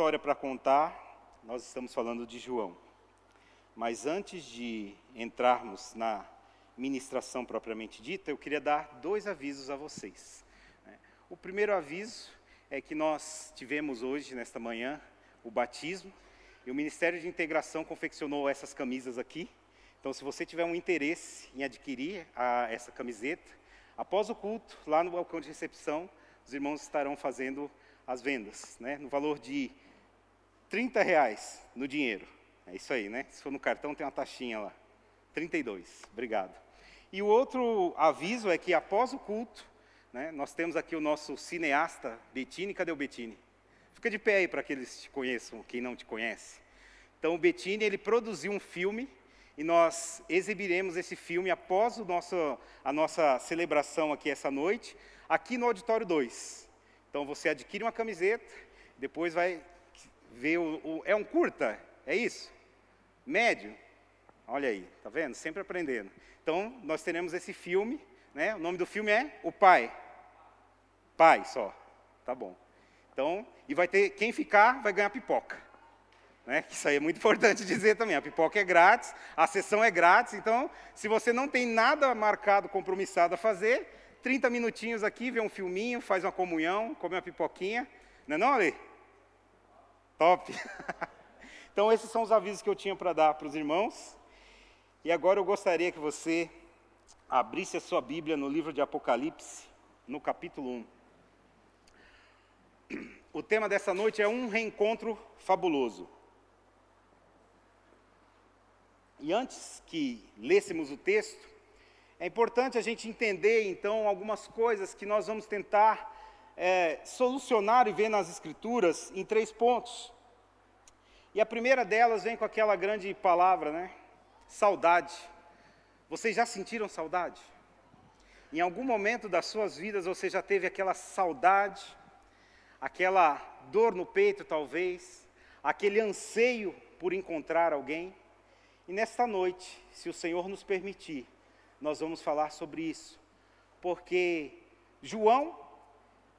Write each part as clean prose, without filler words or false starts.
história para contar, nós estamos falando de João. Mas antes de entrarmos na ministração propriamente dita, eu queria dar 2 avisos a vocês. O primeiro aviso é que nós tivemos hoje, nesta manhã, o batismo, e o Ministério de Integração confeccionou essas camisas aqui. Então, se você tiver um interesse em adquirir essa camiseta, após o culto, lá no balcão de recepção, os irmãos estarão fazendo as vendas, no valor de R$30 no dinheiro. É isso aí, né? Se for no cartão, tem uma taxinha lá. 32, obrigado. E o outro aviso é que após o culto, nós temos aqui o nosso cineasta, Bettini. Cadê o Bettini? Fica de pé aí para que eles te conheçam, quem não te conhece. Então, o Bettini, ele produziu um filme, e nós exibiremos esse filme após a nossa celebração aqui essa noite, aqui no Auditório 2. Então, você adquire uma camiseta, depois vai ver é um curta, é isso? Médio? Olha aí, tá vendo? Sempre aprendendo. Então, nós teremos esse filme, o nome do filme é O Pai. Pai só, tá bom. Então, e vai ter, quem ficar vai ganhar pipoca. Isso aí é muito importante dizer também, a pipoca é grátis, a sessão é grátis, então, se você não tem nada marcado, compromissado a fazer, 30 minutinhos aqui, vê um filminho, faz uma comunhão, come uma pipoquinha, não é não, Ale? Top! Então, esses são os avisos que eu tinha para dar para os irmãos, e agora eu gostaria que você abrisse a sua Bíblia no livro de Apocalipse, no capítulo 1. O tema dessa noite é um reencontro fabuloso. E antes que lêssemos o texto, é importante a gente entender, então, algumas coisas que nós vamos tentar solucionar e ver nas Escrituras em 3 pontos. E a primeira delas vem com aquela grande palavra, saudade. Vocês já sentiram saudade? Em algum momento das suas vidas você já teve aquela saudade, aquela dor no peito talvez, aquele anseio por encontrar alguém? E nesta noite, se o Senhor nos permitir, nós vamos falar sobre isso, porque João,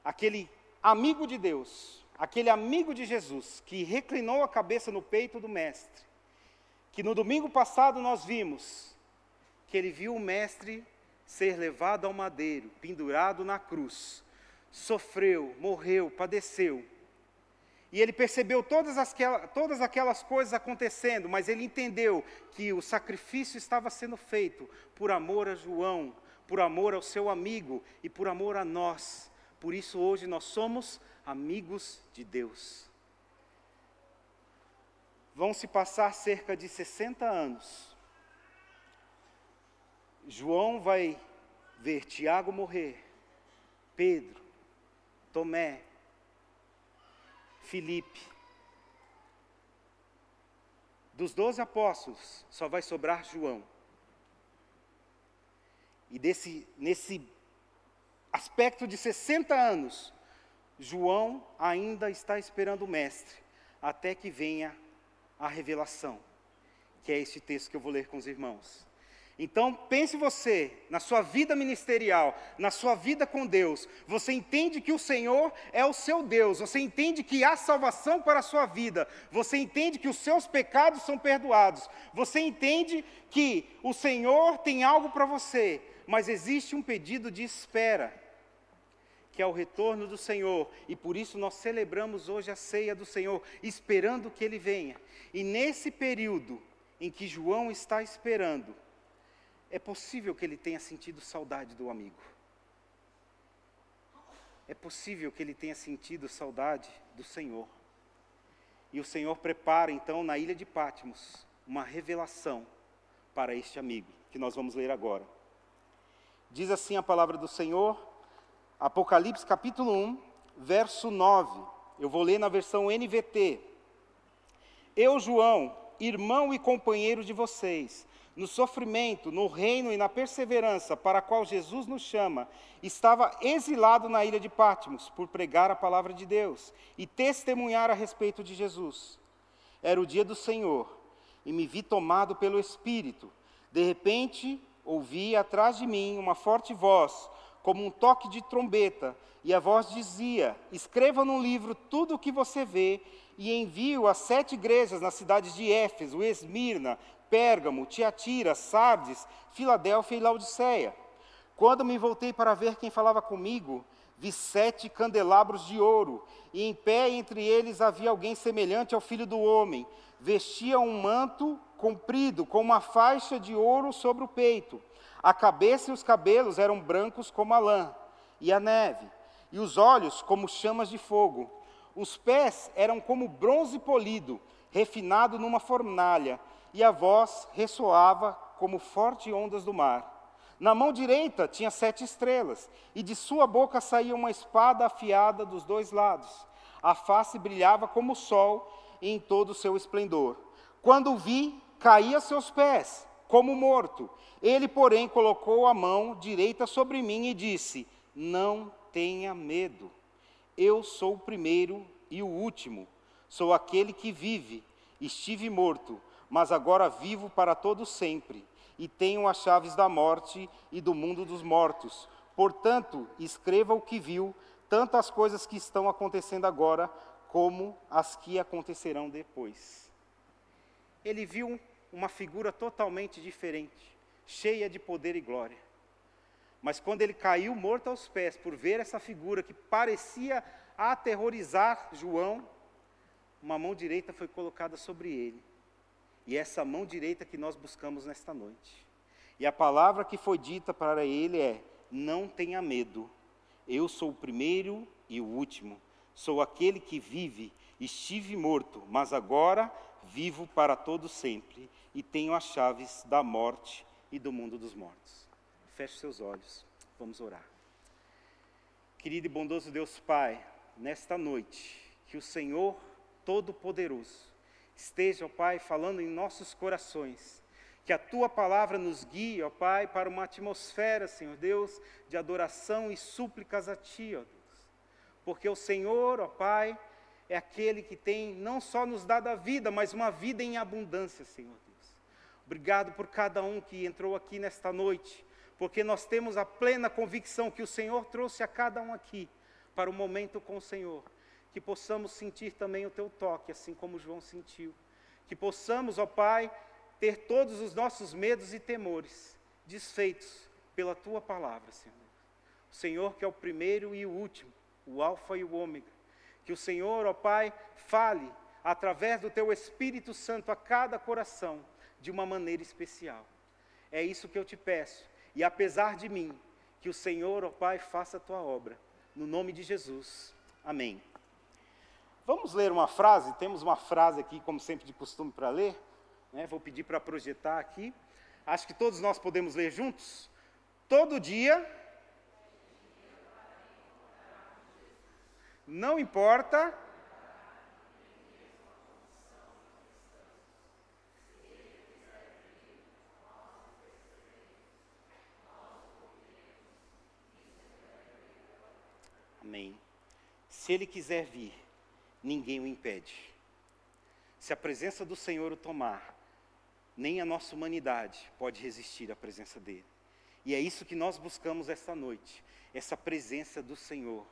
aquele amigo de Deus, aquele amigo de Jesus, que reclinou a cabeça no peito do Mestre, que no domingo passado nós vimos, que ele viu o Mestre ser levado ao madeiro, pendurado na cruz, sofreu, morreu, padeceu, e ele percebeu todas aquelas coisas acontecendo, mas ele entendeu que o sacrifício estava sendo feito por amor a João, por amor ao seu amigo e por amor a nós. Por isso hoje nós somos amigos de Deus. Vão se passar cerca de 60 anos. João vai ver Tiago morrer, Pedro, Tomé, Filipe. Dos 12 apóstolos, só vai sobrar João. E nesse aspecto de 60 anos, João ainda está esperando o Mestre, até que venha a revelação, que é este texto que eu vou ler com os irmãos. Então, pense você, na sua vida ministerial, na sua vida com Deus, você entende que o Senhor é o seu Deus, você entende que há salvação para a sua vida, você entende que os seus pecados são perdoados, você entende que o Senhor tem algo para você, mas existe um pedido de espera, que é o retorno do Senhor, e por isso nós celebramos hoje a ceia do Senhor, esperando que Ele venha. E nesse período em que João está esperando, é possível que ele tenha sentido saudade do amigo. É possível que ele tenha sentido saudade do Senhor. E o Senhor prepara, então, na ilha de Patmos, uma revelação para este amigo, que nós vamos ler agora. Diz assim a palavra do Senhor, Apocalipse capítulo 1, verso 9. Eu vou ler na versão NVT. Eu, João, irmão e companheiro de vocês, no sofrimento, no reino e na perseverança para a qual Jesus nos chama, estava exilado na ilha de Patmos por pregar a palavra de Deus e testemunhar a respeito de Jesus. Era o dia do Senhor e me vi tomado pelo Espírito. De repente, ouvi atrás de mim uma forte voz, como um toque de trombeta, e a voz dizia: escreva num livro tudo o que você vê e envio às 7 igrejas nas cidades de Éfeso, Esmirna, Pérgamo, Tiatira, Sardes, Filadélfia e Laodiceia. Quando me voltei para ver quem falava comigo, vi 7 candelabros de ouro, e em pé entre eles havia alguém semelhante ao Filho do Homem. Vestia um manto comprido, com uma faixa de ouro sobre o peito. A cabeça e os cabelos eram brancos como a lã e a neve, e os olhos como chamas de fogo. Os pés eram como bronze polido, refinado numa fornalha, e a voz ressoava como fortes ondas do mar. Na mão direita tinha 7 estrelas, e de sua boca saía uma espada afiada dos 2 lados. A face brilhava como o sol em todo o seu esplendor. Quando o vi, caí a seus pés, como morto. Ele, porém, colocou a mão direita sobre mim e disse: não tenha medo. Eu sou o primeiro e o último. Sou aquele que vive. Estive morto, mas agora vivo para todo sempre. E tenho as chaves da morte e do mundo dos mortos. Portanto, escreva o que viu, tanto as coisas que estão acontecendo agora, como as que acontecerão depois. Ele viu uma figura totalmente diferente, cheia de poder e glória. Mas quando ele caiu morto aos pés, por ver essa figura que parecia aterrorizar João, uma mão direita foi colocada sobre ele. E é essa mão direita que nós buscamos nesta noite. E a palavra que foi dita para ele é: não tenha medo, eu sou o primeiro e o último, sou aquele que vive. Estive morto, mas agora vivo para todo sempre, e tenho as chaves da morte e do mundo dos mortos. Feche seus olhos, vamos orar. Querido e bondoso Deus Pai, nesta noite, que o Senhor Todo-Poderoso esteja, ó Pai, falando em nossos corações, que a Tua palavra nos guie, ó Pai, para uma atmosfera, Senhor Deus, de adoração e súplicas a Ti, ó Deus. Porque o Senhor, ó Pai, é aquele que tem não só nos dado a vida, mas uma vida em abundância, Senhor Deus. Obrigado por cada um que entrou aqui nesta noite, porque nós temos a plena convicção que o Senhor trouxe a cada um aqui para o momento com o Senhor. Que possamos sentir também o Teu toque, assim como João sentiu. Que possamos, ó Pai, ter todos os nossos medos e temores desfeitos pela Tua palavra, Senhor. O Senhor que é o primeiro e o último, o alfa e o ômega. Que o Senhor, ó Pai, fale através do Teu Espírito Santo a cada coração de uma maneira especial. É isso que eu te peço. E apesar de mim, que o Senhor, ó Pai, faça a Tua obra. No nome de Jesus. Amém. Vamos ler uma frase, temos uma frase aqui, como sempre, de costume para ler, né? Vou pedir para projetar aqui. Acho que todos nós podemos ler juntos. Todo dia, não importa, amém. Se Ele quiser vir, ninguém o impede. Se a presença do Senhor o tomar, nem a nossa humanidade pode resistir à presença dEle. E é isso que nós buscamos esta noite, essa presença do Senhor.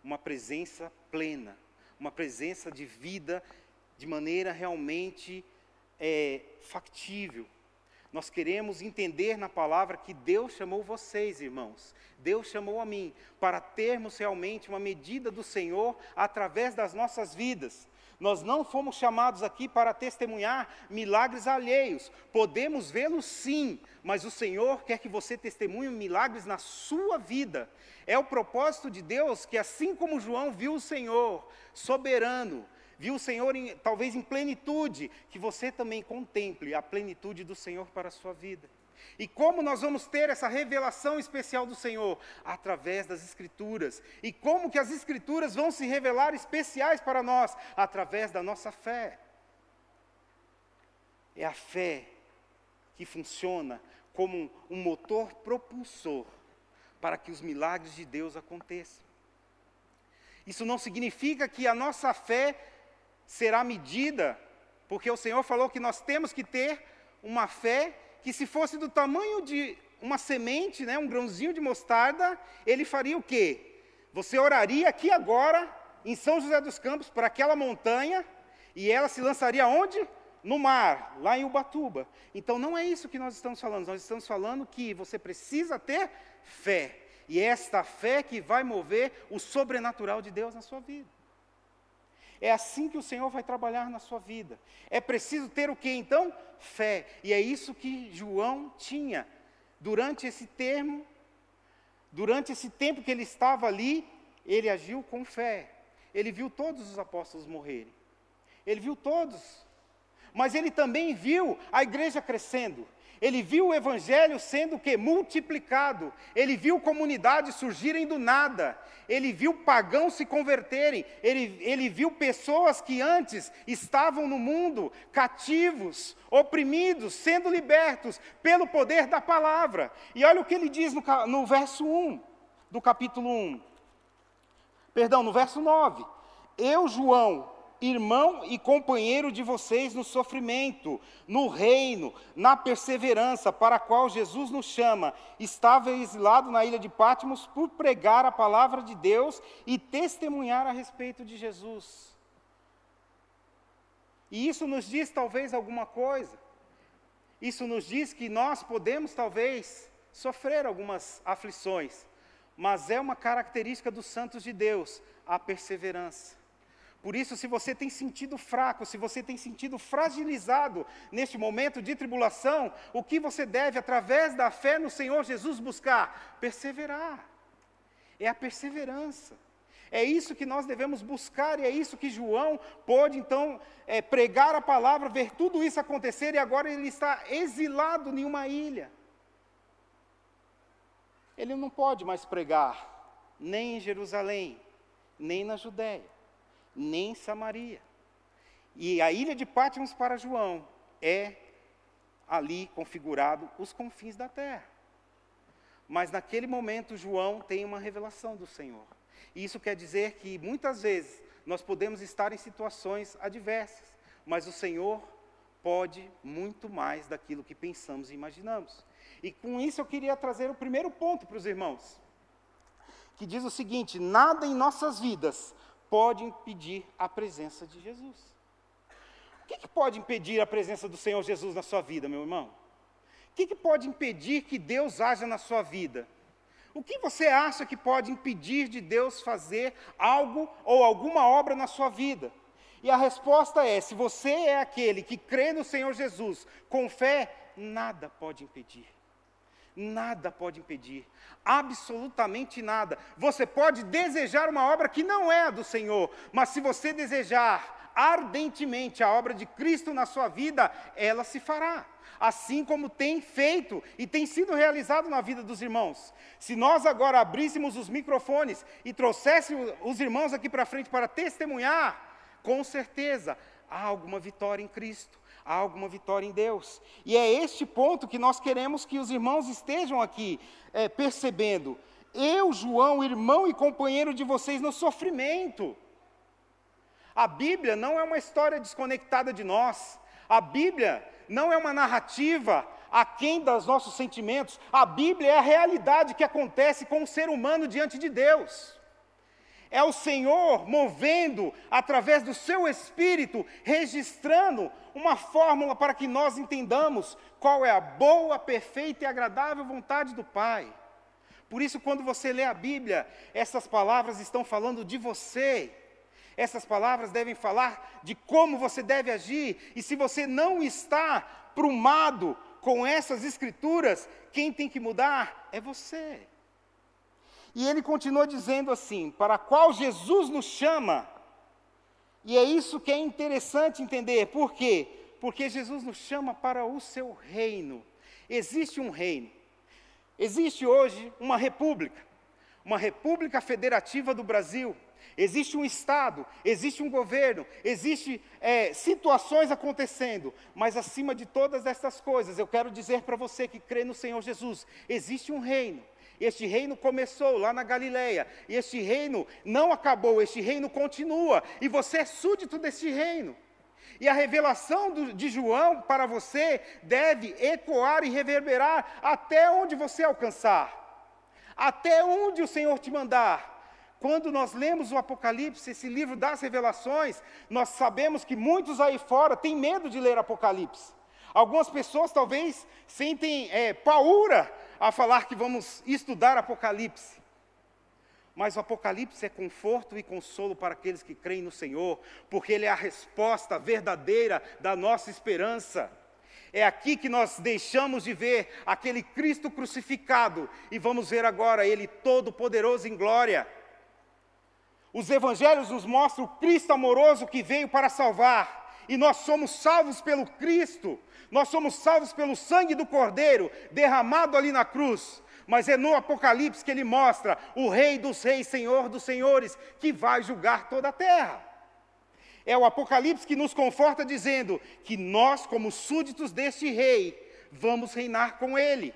Uma presença plena, uma presença de vida de maneira realmente factível. Nós queremos entender na palavra que Deus chamou vocês, irmãos. Deus chamou a mim para termos realmente uma medida do Senhor através das nossas vidas. Nós não fomos chamados aqui para testemunhar milagres alheios. Podemos vê-los sim, mas o Senhor quer que você testemunhe milagres na sua vida. É o propósito de Deus que, assim como João viu o Senhor soberano, viu o Senhor talvez em plenitude, que você também contemple a plenitude do Senhor para a sua vida. E como nós vamos ter essa revelação especial do Senhor? Através das Escrituras. E como que as Escrituras vão se revelar especiais para nós? Através da nossa fé. É a fé que funciona como um motor propulsor para que os milagres de Deus aconteçam. Isso não significa que a nossa fé será medida, porque o Senhor falou que nós temos que ter uma fé que, se fosse do tamanho de uma semente, né, um grãozinho de mostarda, Ele faria o quê? Você oraria aqui agora, em São José dos Campos, para aquela montanha, E ela se lançaria onde? No mar, lá em Ubatuba. Então não é isso que nós estamos falando. Nós estamos falando que você precisa ter fé. E é esta fé que vai mover o sobrenatural de Deus na sua vida. É assim que o Senhor vai trabalhar na sua vida. É preciso ter o que então? Fé. E é isso que João tinha. Durante esse tempo que ele estava ali, ele agiu com fé. Ele viu todos os apóstolos morrerem. Ele viu todos. Mas ele também viu a igreja crescendo. Ele viu o evangelho sendo o quê? Multiplicado. Ele viu comunidades surgirem do nada. Ele viu pagãos se converterem. Ele viu pessoas que antes estavam no mundo, cativos, oprimidos, sendo libertos pelo poder da palavra. E olha o que ele diz no verso 1 do capítulo 1. Perdão, no verso 9. Eu, João, irmão e companheiro de vocês no sofrimento, no reino, na perseverança para a qual Jesus nos chama, estava exilado na ilha de Patmos por pregar a palavra de Deus e testemunhar a respeito de Jesus. E isso nos diz talvez alguma coisa. Isso nos diz que nós podemos talvez sofrer algumas aflições, mas é uma característica dos santos de Deus, a perseverança. Por isso, se você tem sentido fraco, se você tem sentido fragilizado neste momento de tribulação, o que você deve, através da fé no Senhor Jesus, buscar? Perseverar. É a perseverança. É isso que nós devemos buscar, e é isso que João pôde, então, pregar a palavra, ver tudo isso acontecer, e agora ele está exilado em uma ilha. Ele não pode mais pregar, nem em Jerusalém, nem na Judéia, nem em Samaria. E a ilha de Patmos para João é ali configurado os confins da terra. Mas naquele momento João tem uma revelação do Senhor. E isso quer dizer que muitas vezes nós podemos estar em situações adversas, mas o Senhor pode muito mais daquilo que pensamos e imaginamos. E com isso eu queria trazer o primeiro ponto para os irmãos, que diz o seguinte: nada em nossas vidas pode impedir a presença de Jesus. O que pode impedir a presença do Senhor Jesus na sua vida, meu irmão? O que pode impedir que Deus haja na sua vida? O que você acha que pode impedir de Deus fazer algo ou alguma obra na sua vida? E a resposta é: se você é aquele que crê no Senhor Jesus com fé, nada pode impedir. Nada pode impedir, absolutamente nada. Você pode desejar uma obra que não é a do Senhor, mas se você desejar ardentemente a obra de Cristo na sua vida, ela se fará, assim como tem feito e tem sido realizado na vida dos irmãos. Se nós agora abríssemos os microfones e trouxéssemos os irmãos aqui para frente para testemunhar, com certeza há alguma vitória em Cristo. Há alguma vitória em Deus. E é este ponto que nós queremos que os irmãos estejam aqui percebendo. Eu, João, irmão e companheiro de vocês no sofrimento. A Bíblia não é uma história desconectada de nós. A Bíblia não é uma narrativa aquém dos nossos sentimentos. A Bíblia é a realidade que acontece com o ser humano diante de Deus. É o Senhor movendo, através do seu Espírito, registrando uma fórmula para que nós entendamos qual é a boa, perfeita e agradável vontade do Pai. Por isso, quando você lê a Bíblia, essas palavras estão falando de você. Essas palavras devem falar de como você deve agir. E se você não está prumado com essas Escrituras, quem tem que mudar é você. E ele continua dizendo assim: para a qual Jesus nos chama. E é isso que é interessante entender. Por quê? Porque Jesus nos chama para o seu reino. Existe um reino. Existe hoje uma república federativa do Brasil. Existe um Estado, existe um governo, existem situações acontecendo. Mas acima de todas essas coisas, eu quero dizer para você que crê no Senhor Jesus, existe um reino. Este reino começou lá na Galileia, e este reino não acabou, este reino continua, e você é súdito deste reino. E a revelação de João para você deve ecoar e reverberar até onde você alcançar, até onde o Senhor te mandar. quando nós lemos o Apocalipse, esse livro das revelações, nós sabemos que muitos aí fora têm medo de ler Apocalipse. Algumas pessoas talvez sentem paura a falar que vamos estudar Apocalipse. Mas o Apocalipse é conforto e consolo para aqueles que creem no Senhor, porque ele é a resposta verdadeira da nossa esperança. É aqui que nós deixamos de ver aquele Cristo crucificado e vamos ver agora Ele todo-poderoso em glória. Os evangelhos nos mostram o Cristo amoroso que veio para salvar. E nós somos salvos pelo Cristo. Nós somos salvos pelo sangue do Cordeiro derramado ali na cruz. Mas é no Apocalipse que Ele mostra o Rei dos Reis, Senhor dos Senhores, que vai julgar toda a terra. É o Apocalipse que nos conforta dizendo que nós, como súditos deste rei, vamos reinar com ele.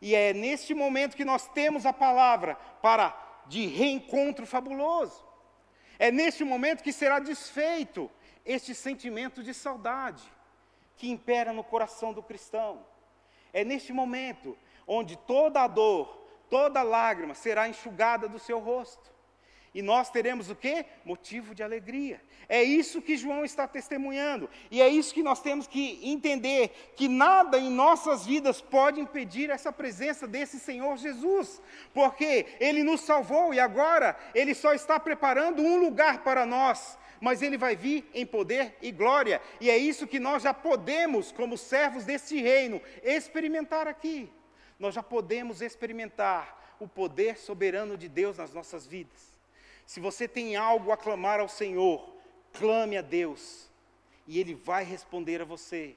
E é neste momento que nós temos a palavra de reencontro fabuloso. É neste momento que será desfeito este sentimento de saudade que impera no coração do cristão. É neste momento onde toda a dor, toda lágrima será enxugada do seu rosto. E nós teremos o quê? Motivo de alegria. É isso que João está testemunhando. E é isso que nós temos que entender, que nada em nossas vidas pode impedir essa presença desse Senhor Jesus. Porque Ele nos salvou e agora Ele só está preparando um lugar para nós. Mas Ele vai vir em poder e glória. E é isso que nós já podemos, como servos desse reino, experimentar aqui. Nós já podemos experimentar o poder soberano de Deus nas nossas vidas. Se você tem algo a clamar ao Senhor, clame a Deus, e Ele vai responder a você.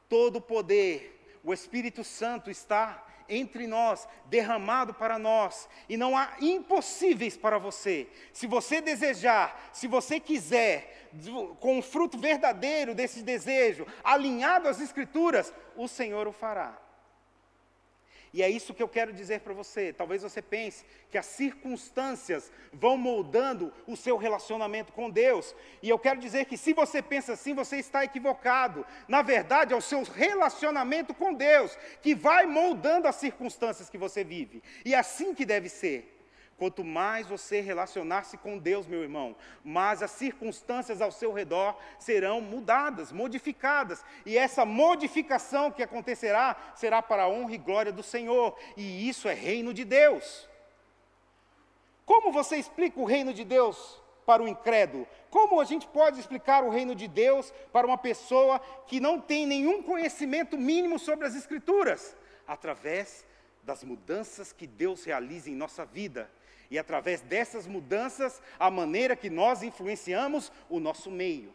Todo o poder, o Espírito Santo está entre nós, derramado para nós, e não há impossíveis para você. Se você desejar, se você quiser, com o fruto verdadeiro desse desejo, alinhado às Escrituras, o Senhor o fará. E é isso que eu quero dizer para você. Talvez você pense que as circunstâncias vão moldando o seu relacionamento com Deus. E eu quero dizer que se você pensa assim, você está equivocado. Na verdade, é o seu relacionamento com Deus que vai moldando as circunstâncias que você vive. E é assim que deve ser. Quanto mais você relacionar-se com Deus, meu irmão, mais as circunstâncias ao seu redor serão mudadas, modificadas. E essa modificação que acontecerá será para a honra e glória do Senhor. E isso é reino de Deus. Como você explica o reino de Deus para o incrédulo? Como a gente pode explicar o reino de Deus para uma pessoa que não tem nenhum conhecimento mínimo sobre as Escrituras? Através das mudanças que Deus realiza em nossa vida. E através dessas mudanças, a maneira que nós influenciamos o nosso meio.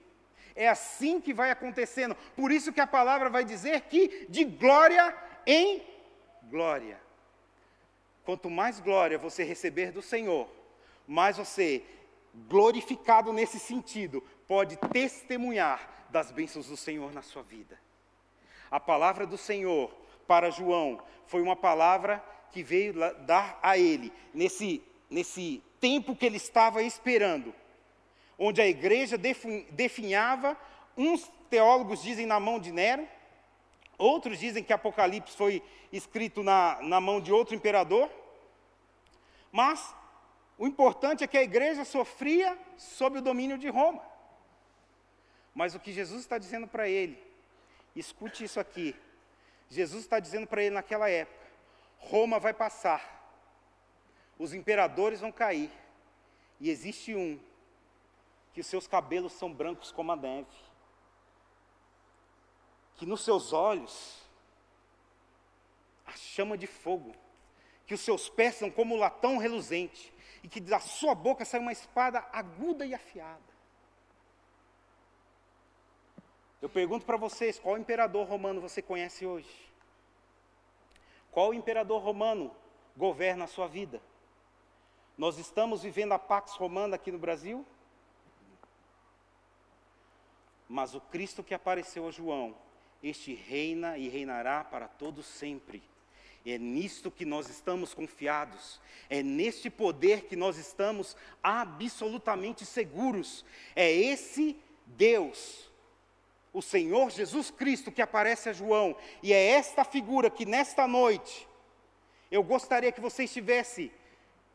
É assim que vai acontecendo. Por isso que a palavra vai dizer que de glória em glória. Quanto mais glória você receber do Senhor, mais você, glorificado nesse sentido, pode testemunhar das bênçãos do Senhor na sua vida. A palavra do Senhor para João foi uma palavra que veio dar a ele, nesse tempo que ele estava esperando, onde a igreja definhava, uns teólogos dizem na mão de Nero, outros dizem que Apocalipse foi escrito na mão de outro imperador, mas o importante é que a igreja sofria sob o domínio de Roma. Mas o que Jesus está dizendo para ele, escute isso aqui, Jesus está dizendo para ele naquela época, Roma vai passar, os imperadores vão cair, e existe um, que os seus cabelos são brancos como a neve, que nos seus olhos, a chama de fogo, que os seus pés são como latão reluzente, e que da sua boca sai uma espada aguda e afiada. Eu pergunto para vocês, qual imperador romano você conhece hoje? Qual imperador romano governa a sua vida? Nós estamos vivendo a Pax Romana aqui no Brasil? Mas o Cristo que apareceu a João, este reina e reinará para todo sempre. É nisto que nós estamos confiados. É neste poder que nós estamos absolutamente seguros. É esse Deus, o Senhor Jesus Cristo que aparece a João. E é esta figura que nesta noite, eu gostaria que você estivesse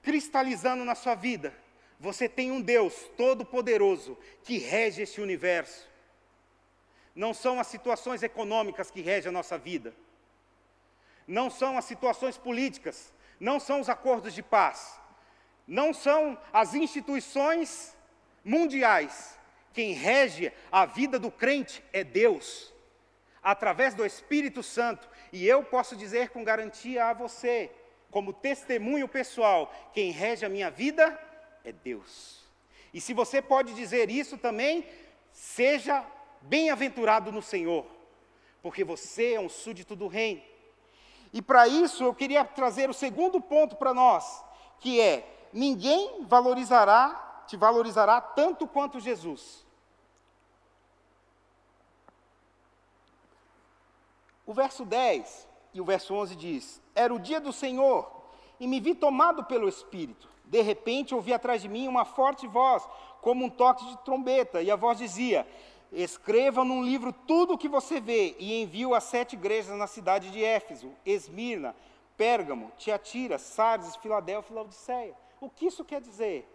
cristalizando na sua vida. Você tem um Deus todo-poderoso que rege este universo. Não são as situações econômicas que regem a nossa vida. Não são as situações políticas. Não são os acordos de paz. Não são as instituições mundiais. Quem rege a vida do crente é Deus, através do Espírito Santo. E eu posso dizer com garantia a você, como testemunho pessoal, quem rege a minha vida é Deus. E se você pode dizer isso também, seja bem-aventurado no Senhor, porque você é um súdito do reino. E para isso eu queria trazer o segundo ponto para nós, que é: ninguém te valorizará tanto quanto Jesus. O verso 10 e o verso 11 diz: era o dia do Senhor, e me vi tomado pelo Espírito. De repente ouvi atrás de mim uma forte voz, como um toque de trombeta, e a voz dizia: escreva num livro tudo o que você vê, e envie-o às 7 igrejas na cidade de Éfeso, Esmirna, Pérgamo, Tiatira, Sardes, Filadélfia e Laodiceia. O que isso quer dizer?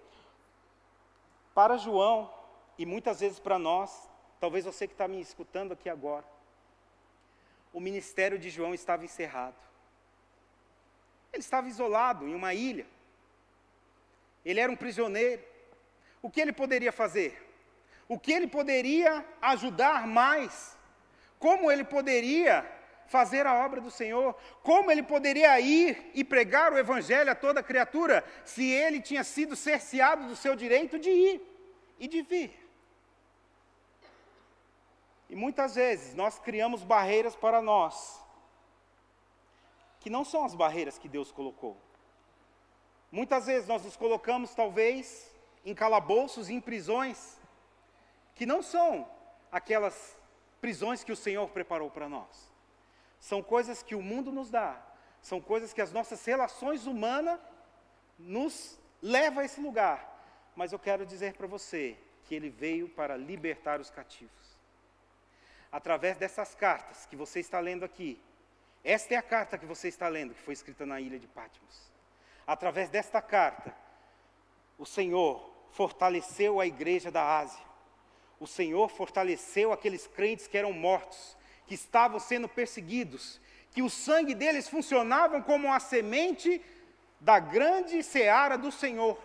Para João, e muitas vezes para nós, talvez você que está me escutando aqui agora, o ministério de João estava encerrado. Ele estava isolado em uma ilha. Ele era um prisioneiro. O que ele poderia fazer? O que ele poderia ajudar mais? Como ele poderia fazer a obra do Senhor? Como ele poderia ir e pregar o evangelho a toda criatura, se ele tinha sido cerceado do seu direito de ir e de vir? E muitas vezes nós criamos barreiras para nós, que não são as barreiras que Deus colocou. Muitas vezes nós nos colocamos, talvez, em calabouços, em prisões, que não são aquelas prisões que o Senhor preparou para nós. São coisas que o mundo nos dá, são coisas que as nossas relações humanas nos levam a esse lugar. Mas eu quero dizer para você que Ele veio para libertar os cativos. Através dessas cartas que você está lendo aqui, esta é a carta que você está lendo, que foi escrita na ilha de Patmos. Através desta carta, o Senhor fortaleceu a igreja da Ásia. O Senhor fortaleceu aqueles crentes que eram mortos, que estavam sendo perseguidos, que o sangue deles funcionava como a semente da grande seara do Senhor.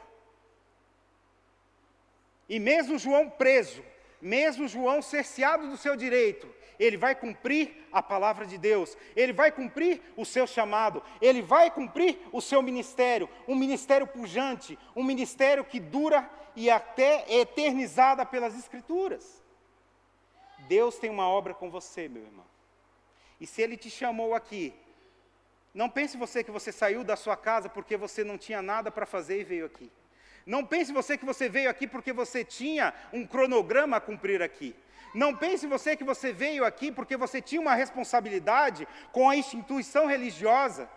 E mesmo João preso, mesmo João cerceado do seu direito, ele vai cumprir a palavra de Deus, ele vai cumprir o seu chamado, ele vai cumprir o seu ministério, um ministério pujante, um ministério que dura e até é eternizada pelas Escrituras. Deus tem uma obra com você, meu irmão. E se Ele te chamou aqui, não pense você que você saiu da sua casa porque você não tinha nada para fazer e veio aqui. Não pense você que você veio aqui porque você tinha um cronograma a cumprir aqui. Não pense você que você veio aqui porque você tinha uma responsabilidade com a instituição religiosa.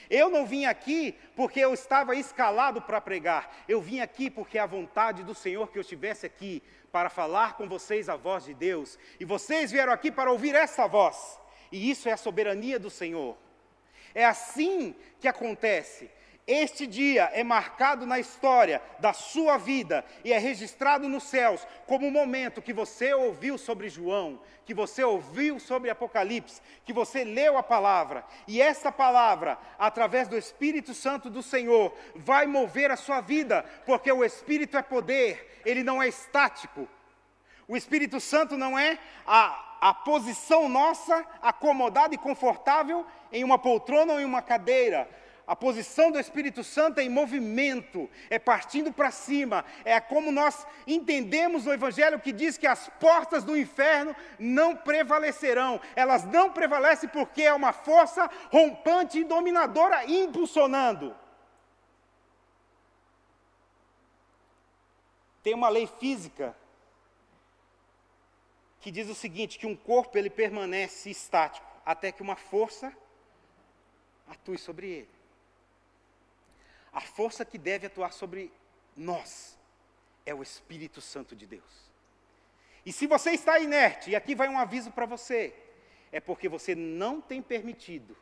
Eu não vim aqui porque eu estava escalado para pregar. Eu vim aqui porque é a vontade do Senhor que eu estivesse aqui para falar com vocês a voz de Deus. E vocês vieram aqui para ouvir essa voz. E isso é a soberania do Senhor. É assim que acontece. Este dia é marcado na história da sua vida e é registrado nos céus como um momento que você ouviu sobre João, que você ouviu sobre Apocalipse, que você leu a palavra. E essa palavra, através do Espírito Santo do Senhor, vai mover a sua vida, porque o Espírito é poder, ele não é estático. O Espírito Santo não é a posição nossa acomodada e confortável em uma poltrona ou em uma cadeira. A posição do Espírito Santo é em movimento, é partindo para cima, é como nós entendemos no Evangelho que diz que as portas do inferno não prevalecerão. Elas não prevalecem porque é uma força rompante e dominadora impulsionando. Tem uma lei física que diz o seguinte, que um corpo ele permanece estático até que uma força atue sobre ele. A força que deve atuar sobre nós é o Espírito Santo de Deus. E se você está inerte, e aqui vai um aviso para você, é porque você não tem permitido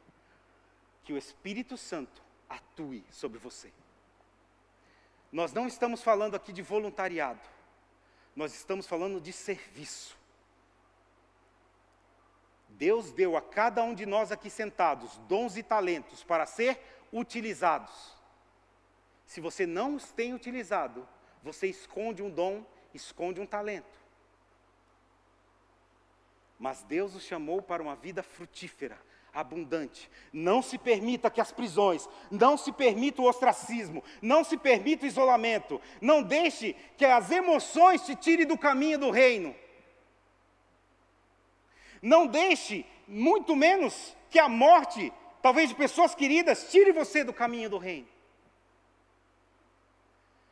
que o Espírito Santo atue sobre você. Nós não estamos falando aqui de voluntariado, nós estamos falando de serviço. Deus deu a cada um de nós aqui sentados dons e talentos para ser utilizados. Se você não os tem utilizado, você esconde um dom, esconde um talento. Mas Deus os chamou para uma vida frutífera, abundante. Não se permita que as prisões, não se permita o ostracismo, não se permita o isolamento, não deixe que as emoções te tirem do caminho do reino. Não deixe, muito menos, que a morte, talvez de pessoas queridas, tire você do caminho do reino.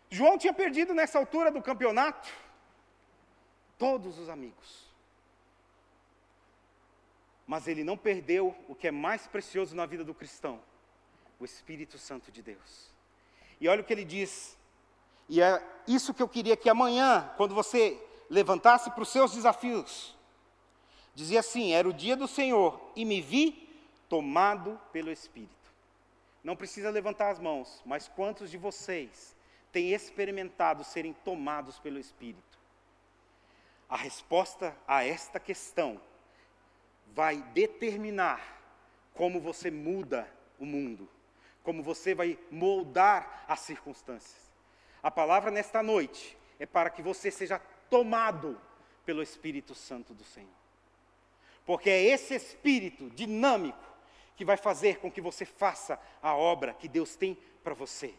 João tinha perdido nessa altura do campeonato todos os amigos. Mas ele não perdeu o que é mais precioso na vida do cristão, o Espírito Santo de Deus. E olha o que ele diz, e é isso que eu queria que amanhã, quando você levantasse para os seus desafios, dizia assim: era o dia do Senhor, e me vi tomado pelo Espírito. Não precisa levantar as mãos, mas quantos de vocês têm experimentado serem tomados pelo Espírito? A resposta a esta questão vai determinar como você muda o mundo, como você vai moldar as circunstâncias. A palavra nesta noite é para que você seja tomado pelo Espírito Santo do Senhor. Porque é esse Espírito dinâmico que vai fazer com que você faça a obra que Deus tem para você.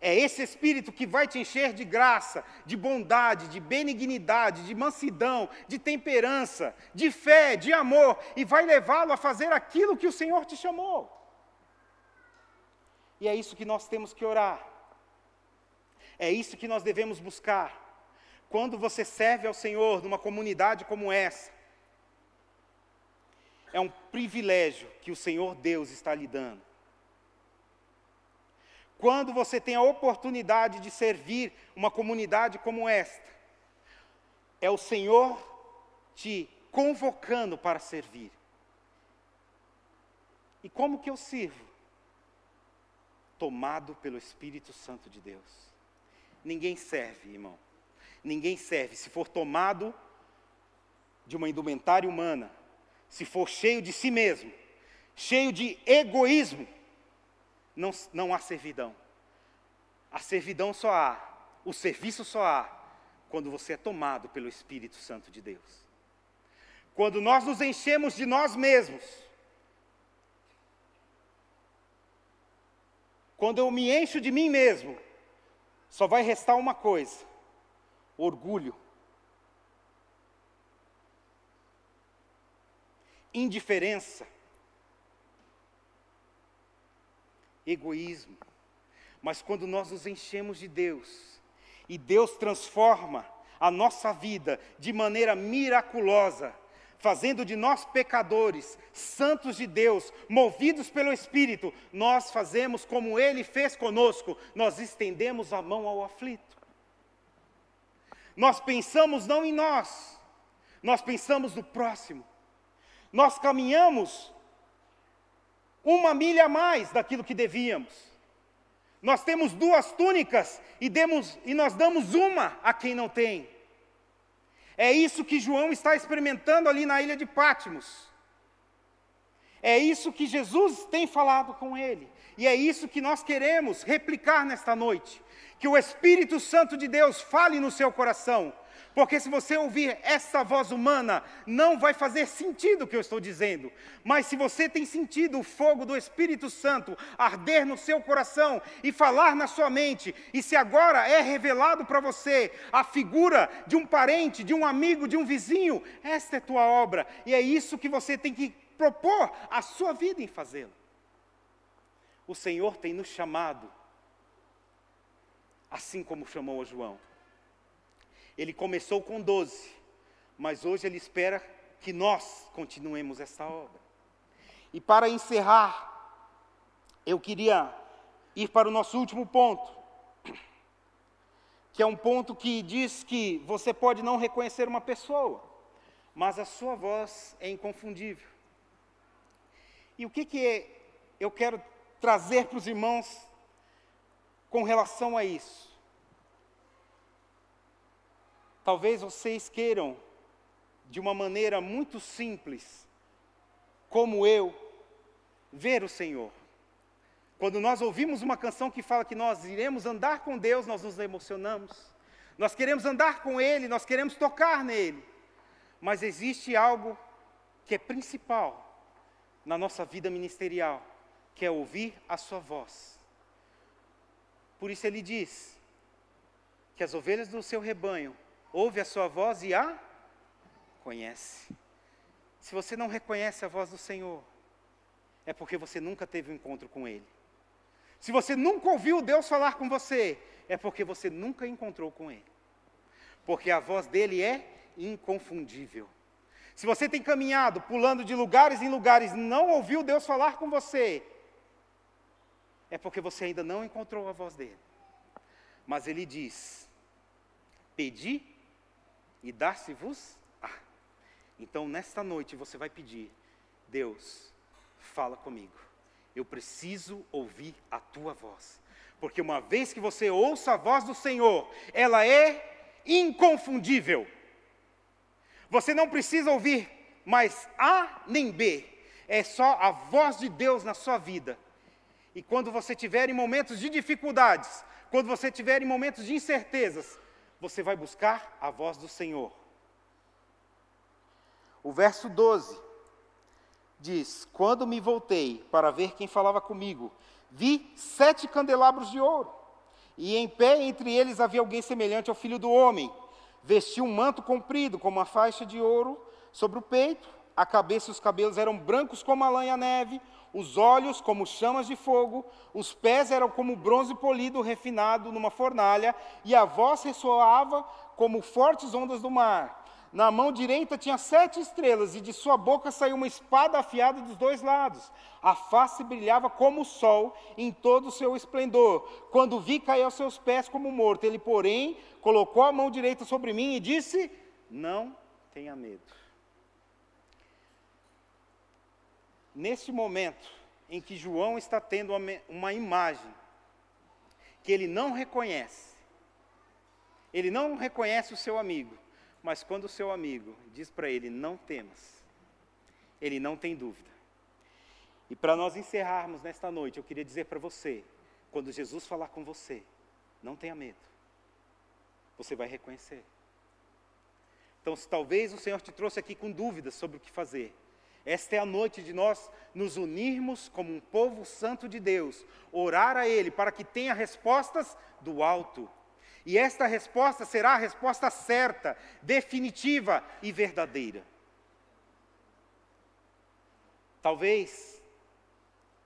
É esse Espírito que vai te encher de graça, de bondade, de benignidade, de mansidão, de temperança, de fé, de amor, e vai levá-lo a fazer aquilo que o Senhor te chamou. E é isso que nós temos que orar. É isso que nós devemos buscar. Quando você serve ao Senhor numa comunidade como essa, é um privilégio que o Senhor Deus está lhe dando. Quando você tem a oportunidade de servir uma comunidade como esta, é o Senhor te convocando para servir. E como que eu sirvo? Tomado pelo Espírito Santo de Deus. Ninguém serve, irmão. Ninguém serve se for tomado de uma indumentária humana, se for cheio de si mesmo, cheio de egoísmo. Não há servidão. A servidão só há, o serviço só há, quando você é tomado pelo Espírito Santo de Deus. Quando nós nos enchemos de nós mesmos, quando eu me encho de mim mesmo, só vai restar uma coisa: orgulho, indiferença, egoísmo. Mas quando nós nos enchemos de Deus, e Deus transforma a nossa vida de maneira miraculosa, fazendo de nós pecadores, santos de Deus, movidos pelo Espírito, nós fazemos como Ele fez conosco, nós estendemos a mão ao aflito. Nós pensamos não em nós, nós pensamos no próximo. Nós caminhamos uma milha a mais daquilo que devíamos. Nós temos 2 túnicas e nós damos uma a quem não tem. É isso que João está experimentando ali na ilha de Patmos. É isso que Jesus tem falado com ele. E é isso que nós queremos replicar nesta noite. Que o Espírito Santo de Deus fale no seu coração. Porque se você ouvir essa voz humana, não vai fazer sentido o que eu estou dizendo. Mas se você tem sentido o fogo do Espírito Santo arder no seu coração e falar na sua mente, e se agora é revelado para você a figura de um parente, de um amigo, de um vizinho, esta é tua obra. E é isso que você tem que propor a sua vida em fazê-lo. O Senhor tem nos chamado, assim como chamou a João. Ele começou com 12, mas hoje Ele espera que nós continuemos essa obra. E para encerrar, eu queria ir para o nosso último ponto, que é um ponto que diz que você pode não reconhecer uma pessoa, mas a sua voz é inconfundível. E o que eu quero trazer para os irmãos com relação a isso. Talvez vocês queiram, de uma maneira muito simples, como eu, ver o Senhor. Quando nós ouvimos uma canção que fala que nós iremos andar com Deus, nós nos emocionamos. Nós queremos andar com Ele, nós queremos tocar nele. Mas existe algo que é principal na nossa vida ministerial, que é ouvir a sua voz. Por isso ele diz que as ovelhas do seu rebanho ouvem a sua voz e a conhece. Se você não reconhece a voz do Senhor, é porque você nunca teve um encontro com Ele. Se você nunca ouviu Deus falar com você, é porque você nunca encontrou com Ele. Porque a voz dele é inconfundível. Se você tem caminhado, pulando de lugares em lugares, e não ouviu Deus falar com você, é porque você ainda não encontrou a voz dele. Mas ele diz: pedi e dar-se-vos-á. Então, nesta noite, você vai pedir: Deus, fala comigo. Eu preciso ouvir a tua voz. Porque uma vez que você ouça a voz do Senhor, ela é inconfundível. Você não precisa ouvir mais A nem B. É só a voz de Deus na sua vida. E quando você estiver em momentos de dificuldades, quando você estiver em momentos de incertezas, você vai buscar a voz do Senhor. O verso 12 diz: quando me voltei para ver quem falava comigo, vi 7 candelabros de ouro, e em pé entre eles havia alguém semelhante ao Filho do Homem. Vestia um manto comprido, com uma faixa de ouro sobre o peito, a cabeça e os cabelos eram brancos como a lã e a neve, os olhos como chamas de fogo, os pés eram como bronze polido, refinado numa fornalha, e a voz ressoava como fortes ondas do mar. Na mão direita tinha 7 estrelas, e de sua boca saiu uma espada afiada dos 2 lados. A face brilhava como o sol em todo o seu esplendor. Quando vi, caí aos seus pés como morto. Ele, porém, colocou a mão direita sobre mim e disse: não tenha medo. Neste momento em que João está tendo uma imagem que ele não reconhece o seu amigo, mas quando o seu amigo diz para ele: não temas, ele não tem dúvida. E para nós encerrarmos nesta noite, eu queria dizer para você, quando Jesus falar com você, não tenha medo, você vai reconhecer. Então, se talvez o Senhor te trouxe aqui com dúvidas sobre o que fazer, esta é a noite de nós nos unirmos como um povo santo de Deus, orar a Ele para que tenha respostas do alto. E esta resposta será a resposta certa, definitiva e verdadeira. Talvez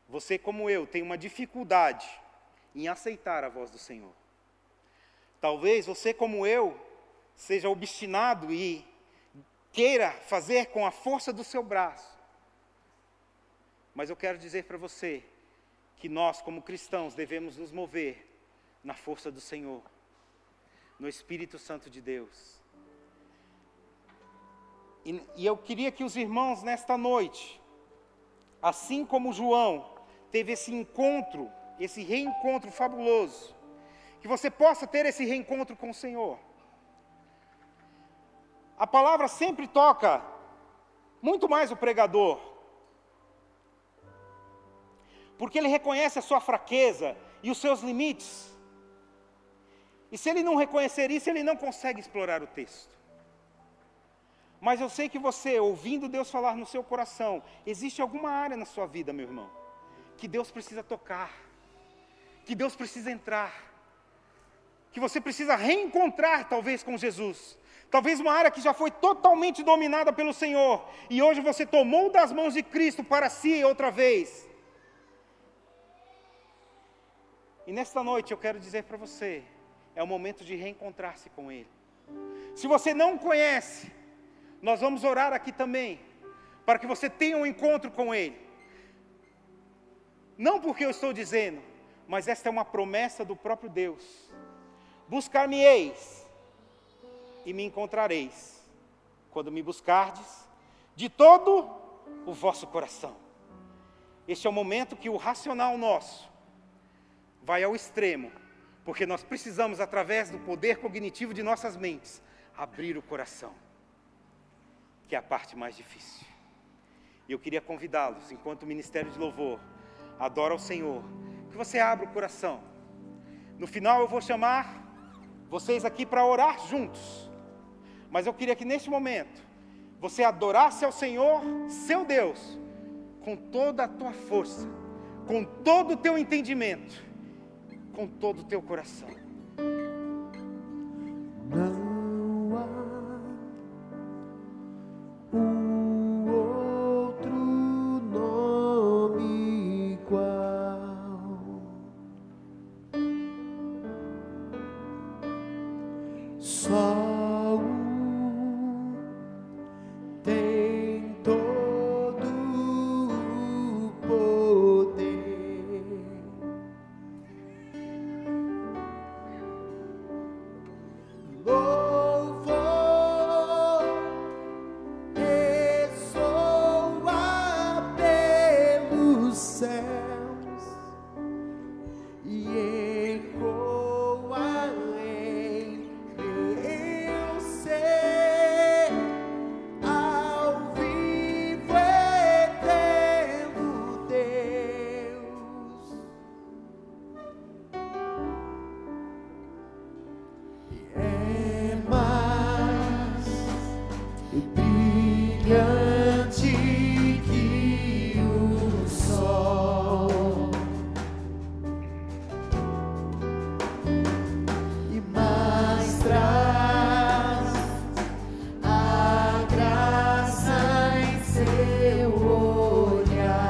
você, como eu, tenha uma dificuldade em aceitar a voz do Senhor. Talvez você, como eu, seja obstinado e queira fazer com a força do seu braço. Mas eu quero dizer para você que nós, como cristãos, devemos nos mover na força do Senhor, no Espírito Santo de Deus. E eu queria que os irmãos, nesta noite, assim como João teve esse encontro, esse reencontro fabuloso, que você possa ter esse reencontro com o Senhor. A palavra sempre toca muito mais o pregador, porque ele reconhece a sua fraqueza e os seus limites. E se ele não reconhecer isso, ele não consegue explorar o texto. Mas eu sei que você, ouvindo Deus falar no seu coração, existe alguma área na sua vida, meu irmão, que Deus precisa tocar, que Deus precisa entrar, que você precisa reencontrar talvez com Jesus. Talvez uma área que já foi totalmente dominada pelo Senhor, e hoje você tomou das mãos de Cristo para si outra vez. E nesta noite eu quero dizer para você, é o momento de reencontrar-se com Ele. Se você não conhece, nós vamos orar aqui também, para que você tenha um encontro com Ele. Não porque eu estou dizendo, mas esta é uma promessa do próprio Deus. Buscar-me-eis e me encontrareis, quando me buscardes de todo o vosso coração. Este é o momento que o racional nosso vai ao extremo Porque nós precisamos, através do poder cognitivo de nossas mentes, abrir o coração, que é a parte mais difícil. E eu queria convidá-los, enquanto o Ministério de Louvor adora ao Senhor, que você abra o coração. No final eu vou chamar vocês aqui para orar juntos. Mas eu queria que neste momento, você adorasse ao Senhor, seu Deus, com toda a tua força, com todo o teu entendimento, com todo o teu coração. Não há outro nome igual, só tem todo o poder. Louvor ressoa pelos céus e ecoa além. Eu sei, ao vivo eterno Deus, é mais brilhante que o sol e mais traz a graça em seu olhar.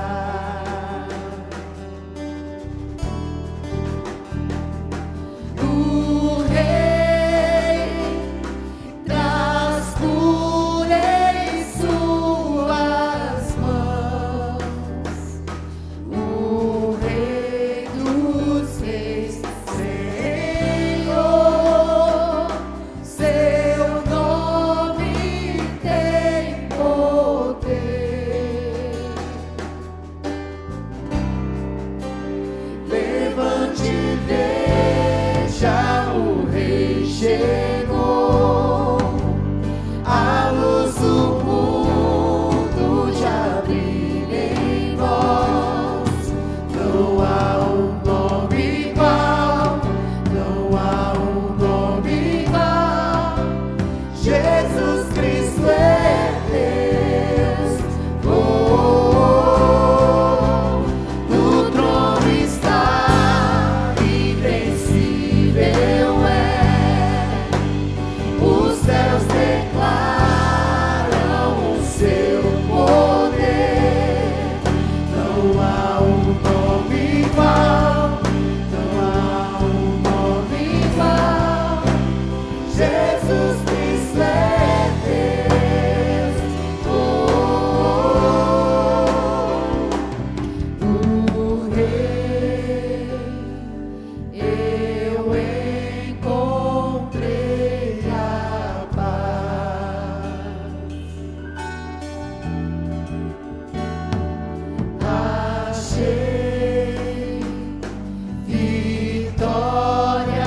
O Rei traz cura em suas mãos, o Rei dos Reis, Senhor, seu nome tem poder. Levante e veja, o Rei chegou, a luz do mundo já brilha em nós. Não há um nome igual, não há um nome igual. Jesus Cristo é Deus. No trono está, invencível é. Os céus declaram o seu poder. Não há um nome igual, não há um nome igual. Jesus Cristo é Deus. O Rei, eu encontrei a paz. Achei vitória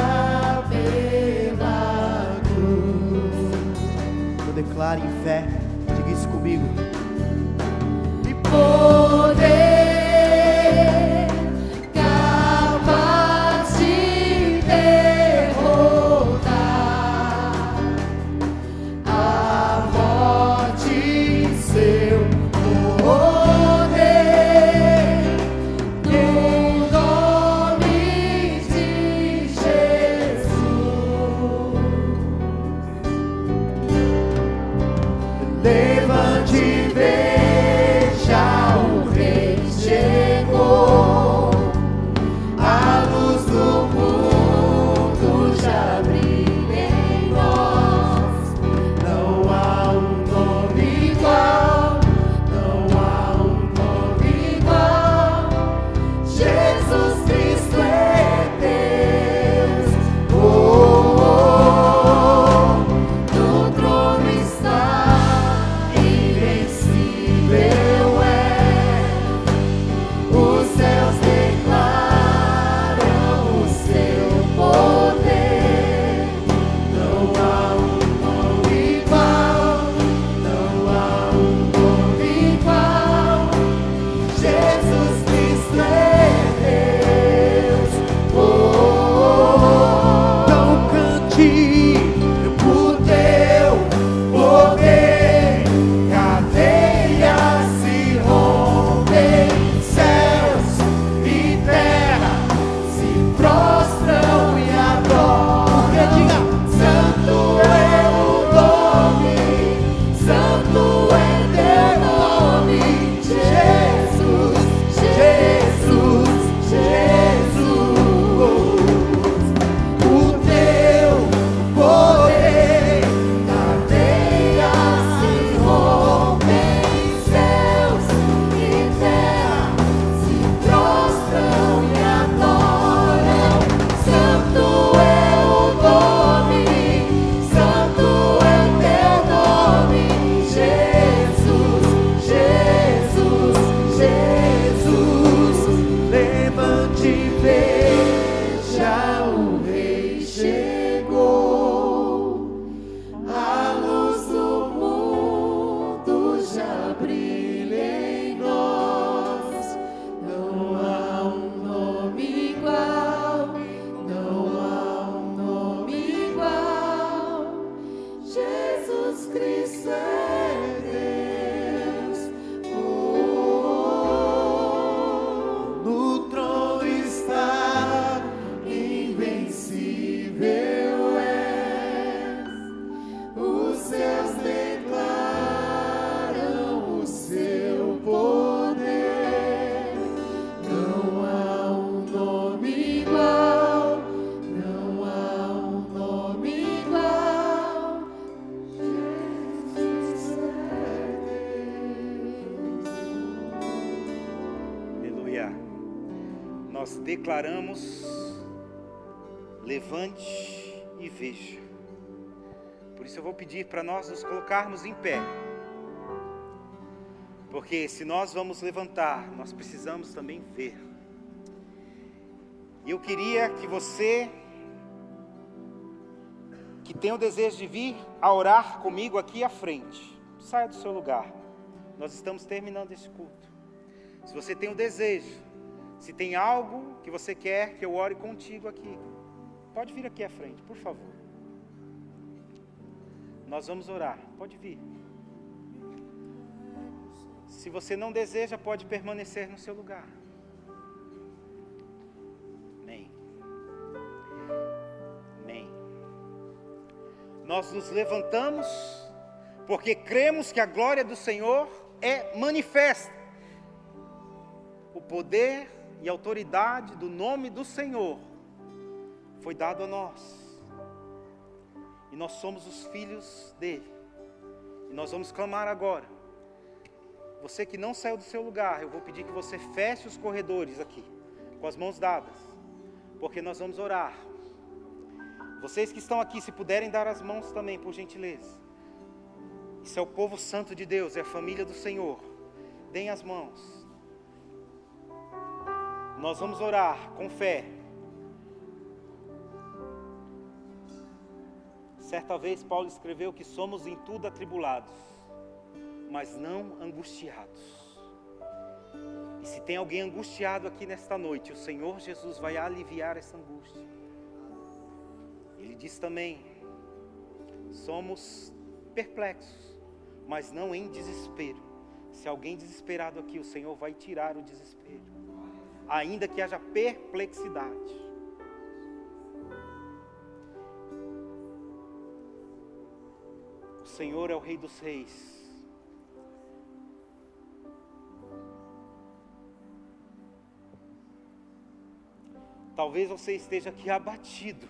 pela cruz. Eu declaro em fé, diga isso comigo. E poder capaz de derrotar a morte em seu poder, no nome de Jesus. Levante e veja, o Rei chegou, a luz do mundo já brilha em nós. Não há um nome igual, não há um nome igual. Jesus Cristo é Deus. No trono está, nós declaramos: levante e veja. Por isso eu vou pedir para nós nos colocarmos em pé. Porque se nós vamos levantar, nós precisamos também ver. E eu queria que você, que tem o desejo de vir a orar comigo aqui à frente, saia do seu lugar. Nós estamos terminando esse culto. Se você tem o desejo, se tem algo que você quer que eu ore contigo aqui, pode vir aqui à frente, por favor. Nós vamos orar, pode vir. Se você não deseja, pode permanecer no seu lugar. Amém. Amém. Nós nos levantamos porque cremos que a glória do Senhor é manifesta. O poder e a autoridade do nome do Senhor foi dado a nós. E nós somos os filhos dele. E nós vamos clamar agora. Você que não saiu do seu lugar, eu vou pedir que você feche os corredores aqui, com as mãos dadas, porque nós vamos orar. Vocês que estão aqui, se puderem dar as mãos também, por gentileza. Isso é o povo santo de Deus, é a família do Senhor. Deem as mãos. Nós vamos orar com fé. Certa vez Paulo escreveu que somos em tudo atribulados, mas não angustiados. E se tem alguém angustiado aqui nesta noite, o Senhor Jesus vai aliviar essa angústia. Ele diz também: somos perplexos, mas não em desespero. Se alguém desesperado aqui, o Senhor vai tirar o desespero, ainda que haja perplexidade. O Senhor é o Rei dos Reis. Talvez você esteja aqui abatido,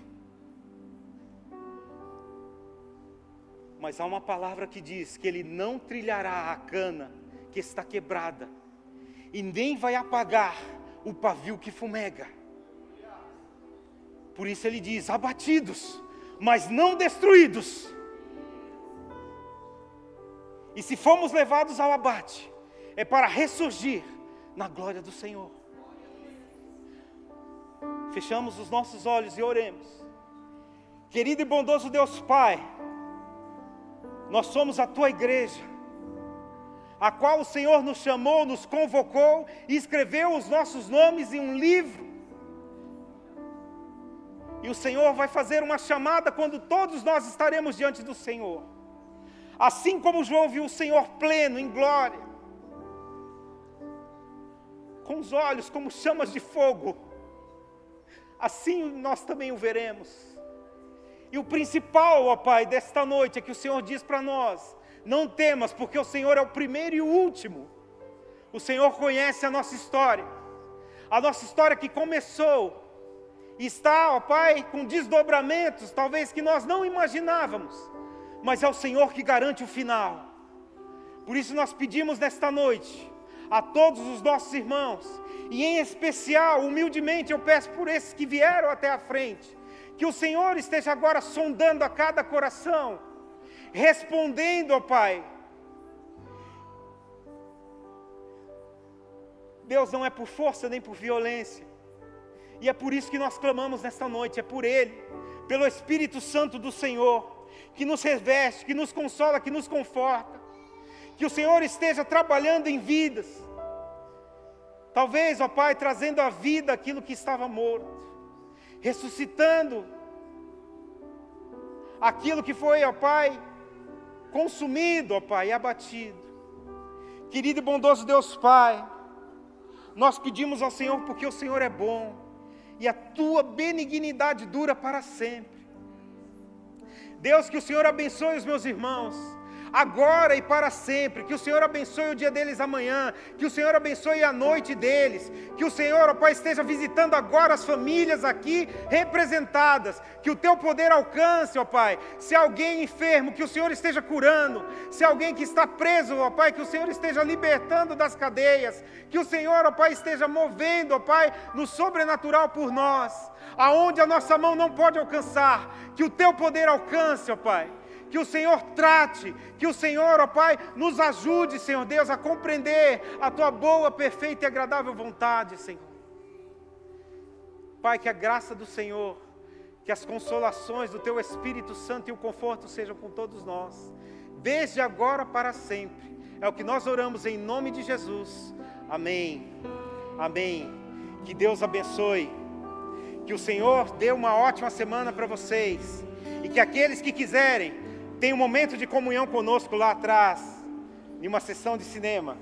mas há uma palavra que diz que Ele não trilhará a cana que está quebrada, e nem vai apagar o pavio que fumega. Por isso Ele diz: abatidos, mas não destruídos. E se formos levados ao abate, é para ressurgir na glória do Senhor. Fechamos os nossos olhos e oremos. Querido e bondoso Deus Pai, nós somos a Tua igreja, a qual o Senhor nos chamou, nos convocou e escreveu os nossos nomes em um livro. E o Senhor vai fazer uma chamada quando todos nós estaremos diante do Senhor. Assim como João viu o Senhor pleno em glória, com os olhos como chamas de fogo, assim nós também o veremos. E o principal, ó Pai, desta noite é que o Senhor diz para nós: não temas, porque o Senhor é o primeiro e o último. O Senhor conhece a nossa história que começou e está, ó Pai, com desdobramentos, talvez que nós não imaginávamos, mas é o Senhor que garante o final. Por isso nós pedimos nesta noite a todos os nossos irmãos, e em especial, humildemente, eu peço por esses que vieram até a frente, que o Senhor esteja agora sondando a cada coração, respondendo, ó Pai. Deus, não é por força nem por violência, e é por isso que nós clamamos nesta noite, é por Ele, pelo Espírito Santo do Senhor, que nos reveste, que nos consola, que nos conforta, que o Senhor esteja trabalhando em vidas, talvez, ó Pai, trazendo à vida aquilo que estava morto, ressuscitando aquilo que foi, ó Pai, consumido, ó Pai, e abatido. Querido e bondoso Deus Pai, nós pedimos ao Senhor porque o Senhor é bom, e a Tua benignidade dura para sempre. Deus, que o Senhor abençoe os meus irmãos, agora e para sempre. Que o Senhor abençoe o dia deles amanhã, que o Senhor abençoe a noite deles, que o Senhor, ó Pai, esteja visitando agora as famílias aqui representadas, que o Teu poder alcance, ó Pai, se alguém enfermo, que o Senhor esteja curando, se alguém que está preso, ó Pai, que o Senhor esteja libertando das cadeias, que o Senhor, ó Pai, esteja movendo, ó Pai, no sobrenatural por nós, aonde a nossa mão não pode alcançar, que o Teu poder alcance, ó Pai, que o Senhor trate, que o Senhor, ó Pai, nos ajude, Senhor Deus, a compreender a Tua boa, perfeita e agradável vontade, Senhor. Pai, que a graça do Senhor, que as consolações do Teu Espírito Santo e o conforto sejam com todos nós, desde agora para sempre. É o que nós oramos em nome de Jesus. Amém. Amém. Que Deus abençoe. Que o Senhor dê uma ótima semana para vocês. E que aqueles que quiserem, tenham um momento de comunhão conosco lá atrás, em uma sessão de cinema.